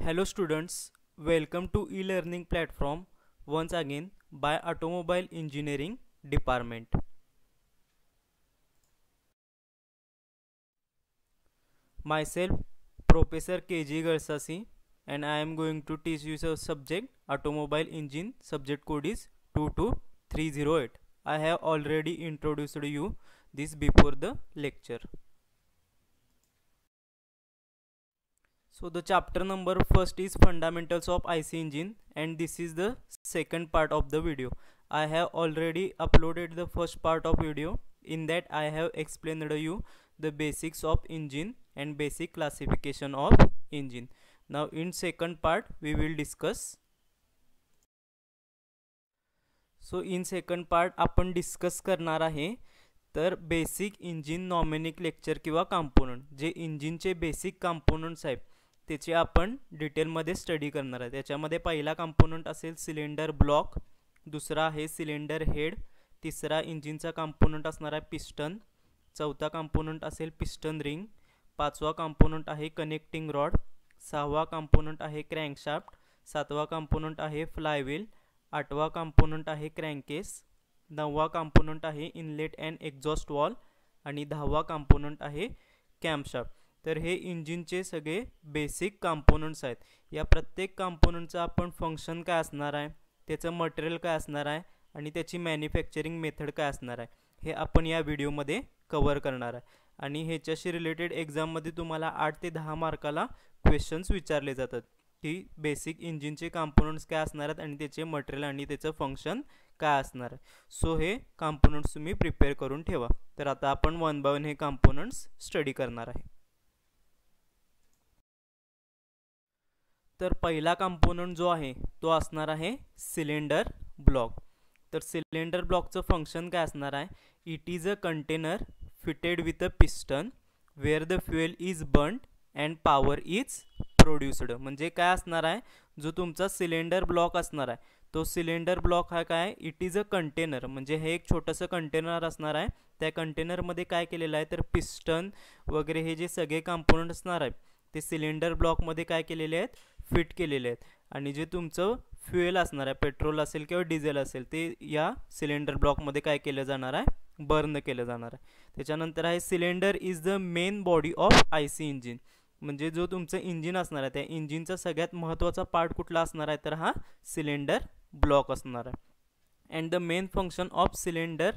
Hello students, welcome to e-learning platform once again by Automobile Engineering Department. Myself Professor KG Garsasi and I am going to teach you the subject Automobile Engine. Subject code is 22308. I have already introduced you this before the lecture. So the chapter number first is fundamentals of IC engine and this is the second part of the video. I have already uploaded the first part of video. In that I have explained you the basics of engine and basic classification of engine. Now in second part we will discuss. So in second part आपण discuss करणार आहे तर basic engine nomenclature किंवा component जे इंजिनचे basic components आहेत त्याचे आपण डिटेलमध्ये स्टडी करणार आहे. त्याच्यामध्ये पहिला कंपोनंट असेल सिलेंडर ब्लॉक, दुसरा आहे सिलेंडर हेड, तिसरा इंजिनचा कंपोनंट असणार आहे पिस्टन, चौथा कंपोनंट असेल पिस्टन रिंग, पाचवा कंपोनंट आहे कनेक्टिंग रॉड, सहावा कंपोनंट आहे क्रँकशाफ्ट, सातवा कंपोनंट आहे फ्लायव्हील, आठवा कंपोनंट आहे क्रँकेस, नववा कंपोनंट आहे इनलेट अँड एक्झॉस्ट वॉल आणि दहावा कंपोनंट आहे कॅम्पशाफ्ट. तर हे इंजिनचे सगळे बेसिक कंपोनंट्स आहेत. या प्रत्येक कंपोनंटचं आपण फंक्शन काय असणार आहे, त्याचं मटेरियल काय असणार आहे आणि त्याची मॅन्युफॅक्चरिंग मेथड काय असणार आहे हे आपण या व्हिडिओमध्ये कव्हर करणार आहे. आणि ह्याच्याशी रिलेटेड एक्झाममध्ये तुम्हाला 8 ते 10 मार्काला क्वेश्चन्स विचारले जातात की बेसिक इंजिनचे कंपोनंट्स काय असणार आहेत आणि त्याचे मटेरियल आणि त्याचं फंक्शन काय असणार आहे. सो हे कंपोनंट्स तुम्ही प्रिपेअर करून ठेवा. तर आता आपण वन बाय वन हे कंपोनंट्स स्टडी करणार आहे. तर पहिला कंपोनंट जो आहे तो असणार आहे सिलेंडर ब्लॉक. तर सिलेंडर ब्लॉकचं फंक्शन काय असणार आहे, it is a container fitted with a piston where the fuel is burned and power is produced. म्हणजे काय असणार आहे, जो तुमचा सिलेंडर ब्लॉक असणार आहे तो सिलेंडर ब्लॉक हा काय, इट इज अ कंटेनर म्हणजे हे एक छोटंसं कंटेनर असणार आहे. त्या कंटेनरमध्ये काय केलेलं आहे तर पिस्टन वगैरे हे जे सगळे कंपोनंट असणार आहेत ते सिलेंडर ब्लॉकमध्ये काय केलेले आहेत, फिट केलेले आहेत. आणि जे तुमचं फ्युएल असणार आहे, पेट्रोल असेल किंवा डिझेल असेल, ते या सिलेंडर ब्लॉकमध्ये काय केलं जाणार आहे, बर्न केलं जाणार आहे. त्याच्यानंतर आहे cylinder is the main body of IC engine. म्हणजे जो तुमचं इंजिन असणार आहे त्या इंजिनचा सगळ्यात महत्त्वाचा पार्ट कुठला असणार आहे तर हा सिलेंडर ब्लॉक असणार आहे. And the main function of cylinder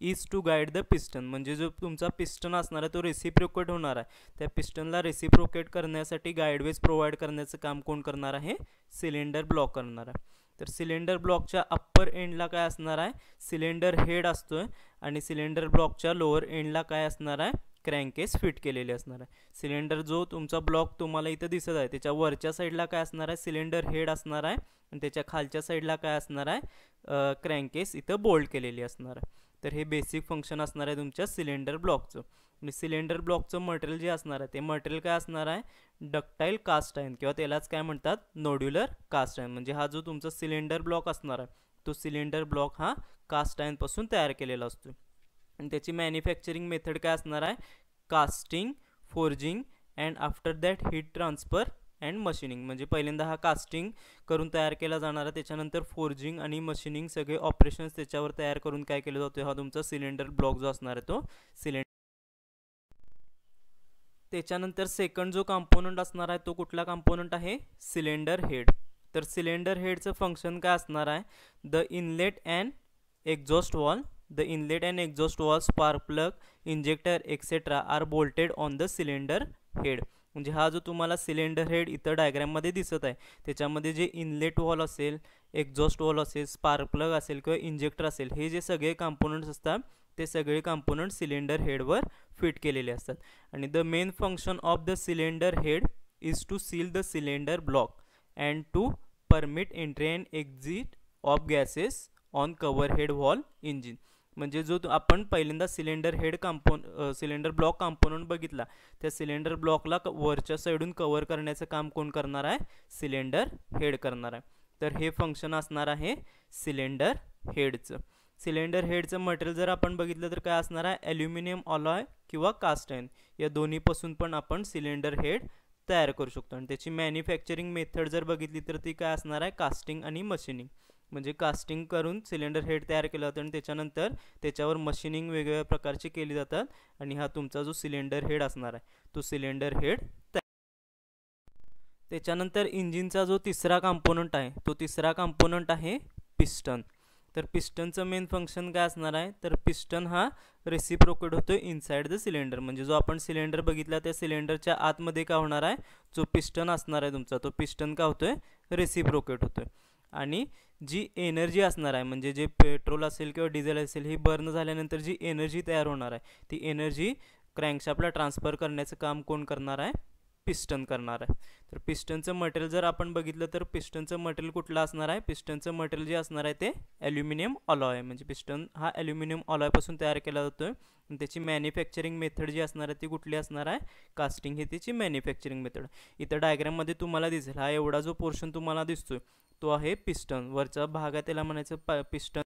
is to guide the piston. म्हणजे जो तुमचा पिस्टन असणार आहे तो रेसिप्रोकेट होणार आहे. त्या पिस्टनला रेसिप्रोकेट करण्यासाठी गाईडवेज प्रोव्हाइड करण्याचं काम कोण करणार आहे, सिलेंडर ब्लॉक करणार आहे. तर सिलेंडर ब्लॉकच्या अप्पर एंडला काय असणार आहे, सिलेंडर हेड असतोय आणि सिलेंडर ब्लॉकच्या लोअर एंडला काय असणार आहे, क्रँकेस फिट केलेले असणार आहे. सिलेंडर जो तुमचा ब्लॉक तुम्हाला इथं दिसत आहे त्याच्या वरच्या साईडला काय असणार आहे, सिलेंडर हेड असणार आहे आणि त्याच्या खालच्या साईडला काय असणार आहे, क्रँकेस इथं बोल्ड केलेली असणार आहे. तर हे बेसिक फंक्शन असणार आहे तुमच्या सिलेंडर ब्लॉकचं. आणि सिलेंडर ब्लॉकचं मटेरियल जे असणार आहे ते मटेरियल काय असणार आहे, डक्टाईल कास्ट आयर्न किंवा त्यालाच काय म्हणतात नोड्युलर कास्ट आयर्न. म्हणजे हा जो तुमचा सिलेंडर ब्लॉक असणार आहे तो सिलेंडर ब्लॉक हा कास्ट आयर्नपासून तयार केलेला असतो. आणि त्याची मॅन्युफॅक्चरिंग मेथड काय असणार आहे, casting, forging and after that heat transfer and machining. म्हणजे पहिल्यांदा हा कास्टिंग करून तयार केला जाणार आहे, त्याच्यानंतर फोर्जिंग आणि मशीनिंग सगळे ऑपरेशन्स त्याच्यावर तयार करून काय केलं जातं, हा तुमचा सिलेंडर ब्लॉक जो असणार आहे तो सिलेंडर. त्याच्यानंतर सेकंड जो कंपोनंट असणार आहे तो कुठला कंपोनंट आहे, सिलेंडर हेड. तर सिलेंडर हेडचं फंक्शन काय असणार आहे, the inlet and exhaust wall, the inlet and exhaust valve, spark plug, injector etc are bolted on the cylinder head. म्हणजे हा जो तुम्हाला सिलेंडर हेड इथं डायग्राममध्ये दिसत आहे त्याच्यामध्ये जे इनलेट वॉल असेल, एक्झॉस्ट वॉल असेल, स्पार्क प्लग असेल किंवा इंजेक्टर असेल, हे जे सगळे कंपोनंट्स असतात ते सगळे कंपोनंट सिलेंडर हेडवर फिट केलेले असतात. आणि the main function of the cylinder head is to seal the cylinder block and to permit entry and exit of gases on cover head wall engine. म्हणजे जो आपण पहिल्यांदा cylinder head cylinder block component बघितला त्या cylinder ब्लॉकला वरच्या साईडून cover करण्याचं काम कोण करणार आहे, सिलेंडर हेड करणार आहे. तर हे फंक्शन असणार आहे सिलेंडर हेडचं. सिलेंडर हेडचं मटेरियल जर आपण बघितलं तर काय असणार आहे, ॲल्युमिनियम अलॉय किंवा कास्ट आयर्न या दोन्हीपासून पण आपण सिलेंडर हेड तयार करू शकतो. आणि त्याची मॅन्युफॅक्चरिंग मेथड जर बघितली तर ती काय असणार आहे, कास्टिंग आणि मशीनिंग. म्हणजे कास्टिंग करून सिलेंडर हेड तयार केलं जातं आणि त्याच्यानंतर त्याच्यावर मशीनिंग वेगवेगळ्या प्रकारची केली जातात आणि हा तुमचा जो सिलेंडर हेड असणार आहे तो सिलेंडर हेड. त्याच्यानंतर इंजिनचा जो तिसरा कंपोनंट आहे तो तिसरा कंपोनंट आहे पिस्टन. तर पिस्टनचं मेन फंक्शन काय असणार आहे, तर पिस्टन हा रेसिप्रोकेट होतो इनसाइड द सिलेंडर. म्हणजे जो आपण सिलेंडर बघितला त्या सिलेंडरच्या आतमध्ये काय होणार आहे, जो पिस्टन असणार आहे तुमचा तो पिस्टन काय होतोय, रेसिप्रोकेट होतोय. आणि जी एनर्जी असणार आहे म्हणजे जे पेट्रोल असेल किंवा डिझेल असेल ही बर्न झाल्यानंतर जी एनर्जी तयार होणार आहे ती एनर्जी क्रँकशाफ्टला ट्रान्सफर करण्याचं काम कोण करणार आहे, पिस्टन करणार आहे. तर पिस्टनचं मटेरियल जर आपण बघितलं तर पिस्टनचं मटेरियल कुठलं असणार आहे, पिस्टनचं मटेरियल जे असणार आहे ते ॲल्युमिनियम अलॉय आहे. म्हणजे पिस्टन हा ॲल्युमिनियम अलॉयपासून तयार केला जातो आणि त्याची मॅन्युफॅक्चरिंग मेथड जी असणार आहे ती कुठली असणार आहे, कास्टिंग ही त्याची मॅन्युफॅक्चरिंग मेथड. इथं डायग्राममध्ये तुम्हाला दिसेल हा एवढा जो पोर्शन तुम्हाला दिसतोय तो आहे पिस्टन, वरचा भाग आहे त्याला म्हणायचं पिस्टन.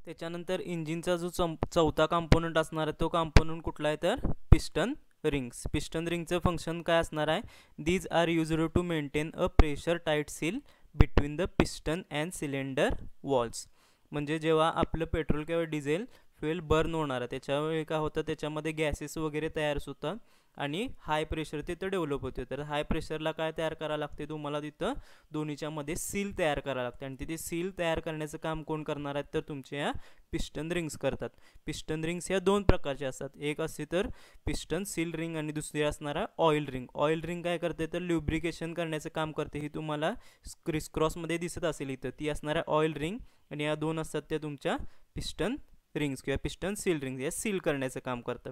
त्याच्यानंतर इंजिनचा जो चौथा कंपोनंट असणार आहे तो कंपोनंट कुठला आहे तर पिस्टन रिंग्स. पिस्टन रिंगचं फंक्शन काय असणार आहे, these are used to maintain a pressure tight seal between the piston and cylinder walls. म्हणजे जेव्हा आपलं पेट्रोल किंवा डिझेल फ्युएल बर्न होणार आहे त्याच्यावेळी काय होतं, त्याच्यामध्ये गॅसेस वगैरे तयार होतात आणि हाय प्रेशर तिथं डेव्हलप होते. तर हाय प्रेशरला काय तयार करायला लागते तुम्हाला, तिथं दोन्हीच्या मध्ये सील तयार करायला लागते आणि तिथे सील तयार करण्याचं काम कोण करणार आहेत तर तुमच्या या पिस्टन रिंग्स करतात. पिस्टन रिंग्स या दोन प्रकारचे असतात, एक असते तर पिस्टन सील रिंग आणि दुसरी असणार आहे ऑइल रिंग. ऑइल रिंग काय करते तर ल्युब्रिकेशन करण्याचं काम करते. ही तुम्हाला क्रिसक्रॉसमध्ये दिसत असेल इथं, ती असणार आहे ऑइल रिंग आणि या दोन असतात त्या तुमच्या पिस्टन रिंग्स किंवा पिस्टन सील रिंग्स, या सील करण्याचं काम करतं.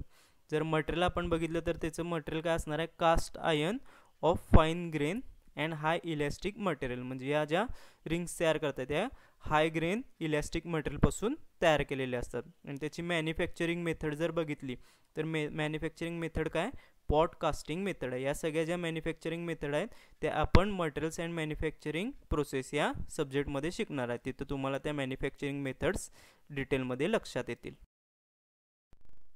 जर मटेरियल आपण बघितलं तर त्याचं मटेरियल काय असणार आहे, cast iron of fine grain and high elastic material. म्हणजे या ज्या रिंग्स तयार करतात त्या हाय ग्रेन इलॅस्टिक मटेरियलपासून तयार केलेले असतात. आणि त्याची मॅन्युफॅक्चरिंग मेथड जर बघितली तर मॅन्युफॅक्चरिंग मेथड काय, पॉट कास्टिंग मेथड आहे. या सगळ्या ज्या मॅन्युफॅक्चरिंग मेथड आहेत त्या आपण मटेरियल्स अँड मॅन्युफॅक्चरिंग प्रोसेस या सब्जेक्टमध्ये शिकणार आहे. तिथं तुम्हाला त्या मॅन्युफॅक्चरिंग मेथड्स डिटेलमध्ये लक्षात येतील.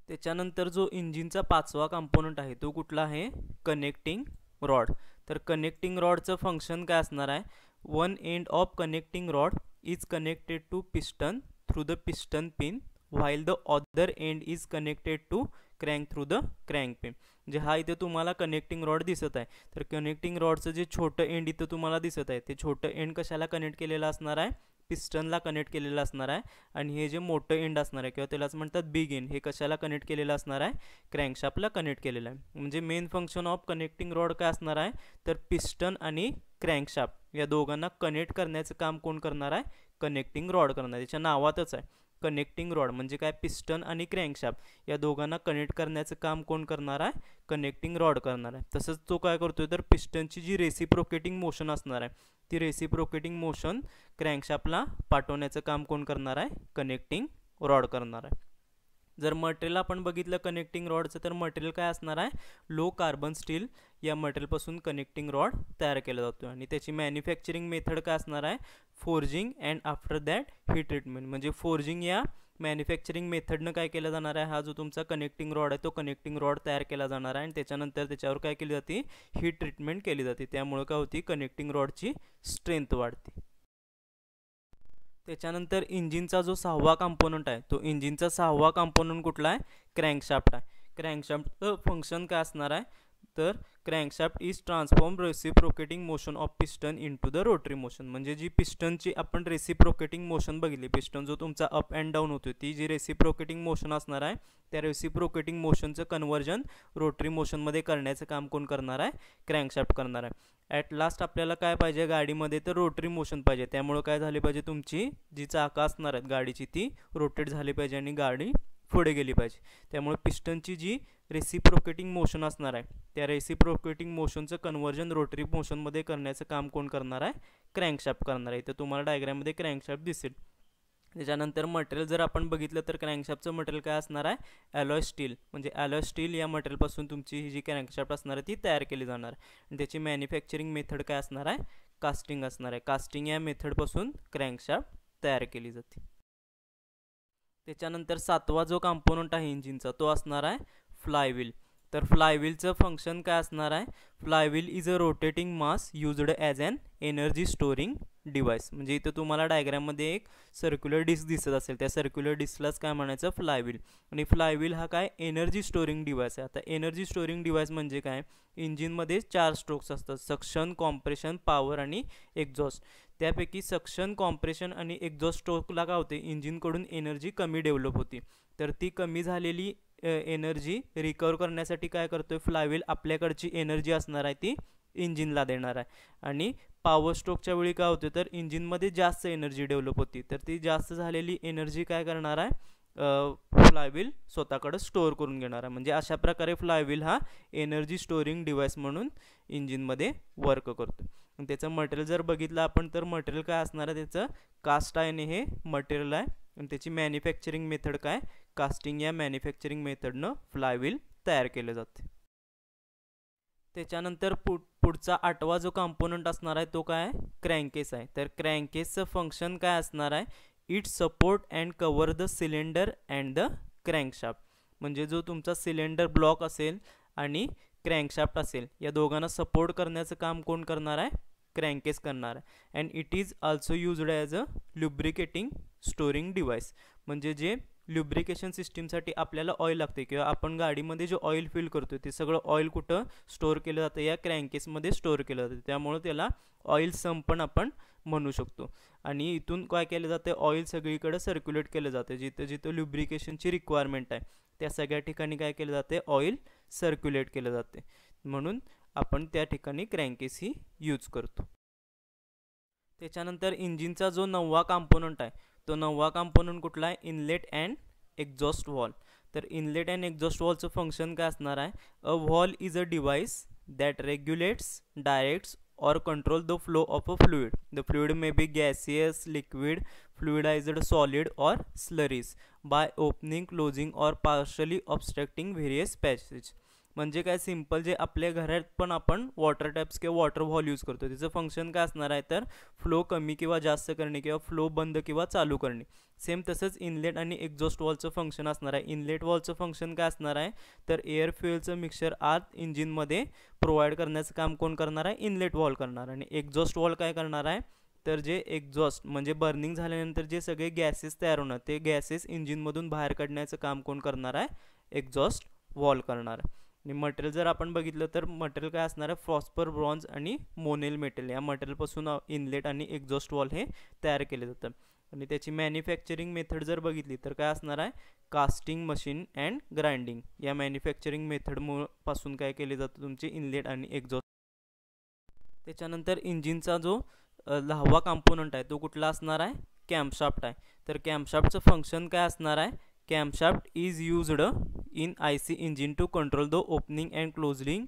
त्याच्यानंतर जो इंजिनचा पाचवा कंपोनंट आहे तो कुठला आहे, कनेक्टिंग रॉड. तर कनेक्टिंग रॉडचं फंक्शन काय असणार आहे, one end of connecting rod is connected to piston through the piston pin while the other end is connected to crank through the crank pin. म्हणजे हा इथे तुम्हाला कनेक्टिंग रॉड दिसत आहे. तर कनेक्टिंग रॉडचं जे छोटं एंड इथं तुम्हाला दिसत आहे ते छोटं एंड कशाला कनेक्ट केलेलं असणार आहे, पिस्टनला कनेक्ट केलेलं असणार आहे. आणि हे जे मोठं एंड असणार आहे किंवा त्यालाच म्हणतात बिग एंड, हे कशाला कनेक्ट केलेलं असणार आहे, क्रँकशाफ्टला कनेक्ट केलेलं आहे. म्हणजे main function of connecting rod काय असणार आहे तर पिस्टन आणि क्रँकशाफ्ट या दोघांना कनेक्ट करण्याचं काम कोण करणार आहे, कनेक्टिंग रॉड करणार. त्याच्या नावातच आहे कनेक्टिंग रॉड. म्हणजे काय, पिस्टन आणि क्रँकशाफ्ट या दोघांना कनेक्ट करण्याचं काम कोण करणार आहे, कनेक्टिंग रॉड करणार आहे. तसंच तो काय करतोय तर पिस्टनची जी रेसिप्रोकेटिंग मोशन असणार आहे ती रेसिप्रोकेटिंग मोशन क्रँकशाफ्टला पाठवण्याचं काम कोण करणार आहे, कनेक्टिंग रॉड करणार आहे. जर मटेरियल आपण बघितलं कनेक्टिंग रॉडचं तर मटेरियल काय असणार आहे, लो कार्बन स्टील या मटेरियलपासून कनेक्टिंग रॉड तयार केला जातो. आणि त्याची मॅन्युफॅक्चरिंग मेथड काय असणार आहे, forging and after that heat treatment. म्हणजे फोर्जिंग या मॅन्युफॅक्चरिंग मेथडनं काय केलं जाणार आहे, हा जो तुमचा कनेक्टिंग रॉड आहे तो कनेक्टिंग रॉड तयार केला जाणार आहे आणि त्याच्यानंतर त्याच्यावर काय केली जाते, हीट ट्रीटमेंट केली जाते. त्यामुळे काय होती, कनेक्टिंग रॉडची स्ट्रेंथ वाढते. त्याच्यानंतर इंजिनचा जो सहावा कंपोनंट आहे तो इंजिनचा सहावा कंपोनंट कुठला आहे, क्रँकशाफ्ट आहे. क्रँकशाफ्टचं फंक्शन काय असणार आहे तर crankshaft is transform reciprocating motion of piston into the rotary motion. म्हणजे जी पिस्टनची आपण रेसिप्रोकेटिंग मोशन बघितली, पिस्टन जो तुमचा अप अँड डाऊन होतो ती जी रेसिप्रोकेटिंग मोशन असणार आहे त्या रेसिप्रोकेटिंग मोशनचं कन्वर्जन रोटरी मोशनमध्ये करण्याचं काम कोण करणार आहे, क्रँकशाफ्ट करणार आहे. ॲट लास्ट आपल्याला काय पाहिजे गाडीमध्ये तर रोटरी मोशन पाहिजे. त्यामुळे काय झाली पाहिजे, तुमची जी चाकं असणार आहेत गाडीची ती रोटेट झाली पाहिजे आणि गाडी पुढे गेली पाहिजे. त्यामुळे पिस्टनची जी रेसिप्रोकेटिंग मोशन असणार आहे त्या रेसिप्रोकेटिंग मोशनचं कन्वर्जन रोटरी मोशनमध्ये करण्याचं काम कोण करणार आहे, क्रँकशाफ्ट करणार आहे. इथं तुम्हाला डायग्राममध्ये क्रँकशाफ्ट दिसेल. त्याच्यानंतर मटेरियल जर आपण बघितलं तर क्रँकशाफ्टचं मटेरियल काय असणार आहे, ॲलॉय स्टील. म्हणजे ॲलॉय स्टील या मटेरियलपासून तुमची ही जी क्रँकशाफ्ट असणार आहे ती तयार केली जाणार आणि त्याची मॅन्युफॅक्चरिंग मेथड काय असणार आहे, कास्टिंग असणार आहे. कास्टिंग या मेथडपासून क्रँकशाफ्ट तयार केली जाते. त्याच्यानंतर सातवा जो कंपोनंट आहे इंजिनचा तो असणार आहे फ्लायव्हील. तर फ्लायव्हीलचं फंक्शन काय असणार आहे, flywheel is a rotating mass used as an energy storing device. म्हणजे इथं तुम्हाला डायग्राममध्ये एक सर्क्युलर डिस्क दिसत असेल, त्या सर्क्युलर डिस्कलाच काय म्हणायचं, फ्लायव्हील. आणि फ्लायव्हील हा काय एनर्जी स्टोरिंग डिव्हाइस आहे. आता एनर्जी स्टोरिंग डिव्हाइस म्हणजे काय, इंजिनमध्ये 4 स्ट्रोक्स असतात, सक्शन, कॉम्प्रेशन, पॉवर आणि एक्झॉस्ट. त्यापैकी सक्शन, कॉम्प्रेशन आणि एक्झॉस्ट स्ट्रोकला काय होते, इंजिनकडून एनर्जी कमी डेव्हलप होती. तर ती कमी झालेली एनर्जी रिकवर करण्यासाठी काय करतोय फ्लायव्हील, आपल्याकडची एनर्जी असणार आहे ती इंजिनला देणार आहे. आणि पॉवर स्ट्रोकच्या वेळी काय होतं, तर इंजिनमध्ये जास्त एनर्जी डेव्हलप होती, तर ती जास्त झालेली एनर्जी काय करणार आहे, फ्लायव्हील स्वतःकडे स्टोअर करून घेणार आहे. म्हणजे अशा प्रकारे फ्लायव्हील हा एनर्जी स्टोरिंग डिव्हाइस म्हणून इंजिनमध्ये वर्क करतो. त्याचं मटेरियल जर बघितलं आपण, तर मटेरियल काय असणार आहे, त्याचं कास्ट आयर्न हे मटेरियल आहे. आणि त्याची मॅन्युफॅक्चरिंग मेथड काय, कास्टिंग या मॅन्युफॅक्चरिंग मेथडनं फ्लायव्हील तयार केलं जाते. त्याच्यानंतर पुढचा 8वा जो कंपोनंट असणार आहे तो काय, क्रँकेस आहे. तर क्रँकेसचं फंक्शन काय असणार आहे, it support and cover the cylinder and the crankshaft. म्हणजे जो तुमचा सिलेंडर ब्लॉक असेल आणि क्रँकशाफ्ट असेल, या दोघांना सपोर्ट करण्याचं काम कोण करणार आहे, क्रँकेस करणार आहे. And it is also used as a lubricating storing device. म्हणजे जे ल्युब्रिकेशन सिस्टीमसाठी आपल्याला ऑइल लागते किंवा आपण गाडीमध्ये जे ऑइल फिल करतो ते सगळं ऑइल कुठं स्टोअर केलं जातं, या क्रँकेसमध्ये स्टोअर केलं जातं. त्यामुळे त्याला ऑइल सम्प पण आपण म्हणू शकतो. आणि इथून काय केलं जातं, ऑइल सगळीकडे सर्क्युलेट केलं जातं. जिथं जिथं ल्युब्रिकेशनची रिक्वायरमेंट आहे त्या सगळ्या ठिकाणी काय केलं जाते, ऑइल सर्क्युलेट केलं जाते. म्हणून आपण त्या ठिकाणी क्रँकेस ही यूज करतो. त्याच्यानंतर इंजिनचा जो 9वा कंपोनंट आहे, तो 9वा कंपोनंट कुठला आहे, इनलेट अँड एक्झॉस्ट वॉल. तर इनलेट अँड एक्झॉस्ट वॉलचं फंक्शन काय असणार आहे, a wall is a device that रेग्युलेट्स, directs or control the flow of a fluid. The fluid may be gaseous, liquid, fluidized solid or slurries by opening, closing or partially obstructing various passages. म्हणजे काय, simple जे आपल्या घरात पण आपण water taps किंवा water valve use करतो, त्याचं फंक्शन काय असणार आहे, तर फ्लो कमी किंवा जास्त करणे किंवा फ्लो बंद किंवा चालू करणे. सेम तसंच इनलेट आणि एक्झॉस्ट वॉलचं फंक्शन असणार आहे. इनलेट वॉलचं फंक्शन काय असणार आहे, तर एअर फ्युएलचं मिक्सचर आत इंजिनमध्ये प्रोव्हाइड करण्याचं काम कोण करणार आहे, इनलेट वॉल करणार. आणि एक्झॉस्ट वॉल काय करणार आहे, तर जे एक्झॉस्ट म्हणजे बर्निंग झाल्यानंतर जे सगळे गॅसेस तयार होणार, ते गॅसेस इंजिनमधून बाहेर काढण्याचं काम कोण करणार आहे, एक्झॉस्ट वॉल करणार. आणि मटेरियल जर आपण बघितलं तर मटेरियल काय असणार आहे, फॉस्फर, ब्रॉन्झ आणि मोनेल मेटल या मटेरियलपासून इनलेट आणि एक्झॉस्ट वॉल हे तयार केले जातं. आणि त्याची मॅन्युफॅक्चरिंग मेथड जर बघितली तर काय असणार आहे, कास्टिंग, मशीन अँड ग्राइंडिंग या मॅन्युफॅक्चरिंग मेथड पासून काय केले जातं, तुमचे इनलेट आणि एक्झॉस्ट. त्याच्यानंतर इंजिनचा जो 10वा कंपोनंट आहे तो कुठला असणार आहे, कॅम्पशाफ्ट आहे. तर कॅम्पशाफ्टचं फंक्शन काय असणार आहे, camshaft is used in IC engine to control the opening and closing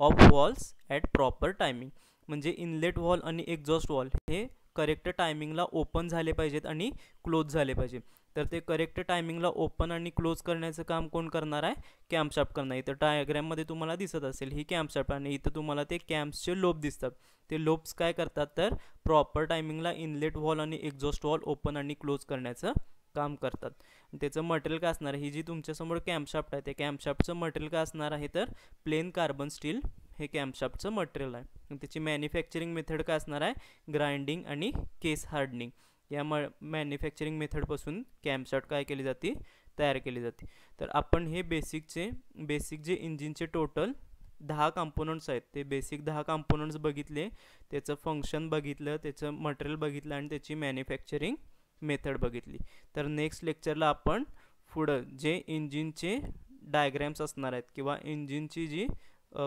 of walls at proper timing. म्हणजे इनलेट वॉल आणि एक्झॉस्ट वॉल हे करेक्ट टायमिंगला ओपन झाले पाहिजेत आणि क्लोज झाले पाहिजे. तर ते करेक्ट टायमिंगला ओपन आणि क्लोज करण्याचं काम कोण करणार आहे, कॅम्पशाफ्ट करणार. इथं डायग्राममध्ये तुम्हाला दिसत असेल ही कॅम्पशाफ्ट, आणि इथं तुम्हाला ते कॅम्प्सचे लोब दिसतात. ते लोब्स काय करतात, तर प्रॉपर टायमिंगला इनलेट वॉल आणि एक्झॉस्ट वॉल ओपन आणि क्लोज करण्याचं काम करतात. त्याचं मटेरियल काय असणार आहे, ही जी तुमच्यासमोर कॅम्पशाफ्ट आहे त्या कॅम्पशाफ्टचं मटेरियल काय असणार आहे, तर प्लेन कार्बन स्टील हे कॅम्पशाफ्टचं मटेरियल आहे. त्याची मॅन्युफॅक्चरिंग मेथड काय असणार आहे, ग्राइंडिंग आणि केस हार्डनिंग या मॅन्युफॅक्चरिंग मेथडपासून कॅम्पशाफ्ट काय केली जाते, तयार केली जाते. तर आपण हे बेसिक जे इंजिनचे टोटल 10 कंपोनंट्स आहेत ते बेसिक 10 कंपोनंट्स बघितले, त्याचं फंक्शन बघितलं, त्याचं मटेरियल बघितलं आणि त्याची मॅन्युफॅक्चरिंग मेथड बघितली. तर नेक्स्ट लेक्चरला आपण पुढं जे इंजिनचे डायग्रॅम्स असणार आहेत किंवा इंजिनची जी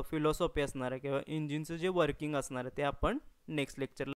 फिलॉसॉफी असणार आहे किंवा इंजिनचं जे वर्किंग असणार आहे ते आपण नेक्स्ट लेक्चरला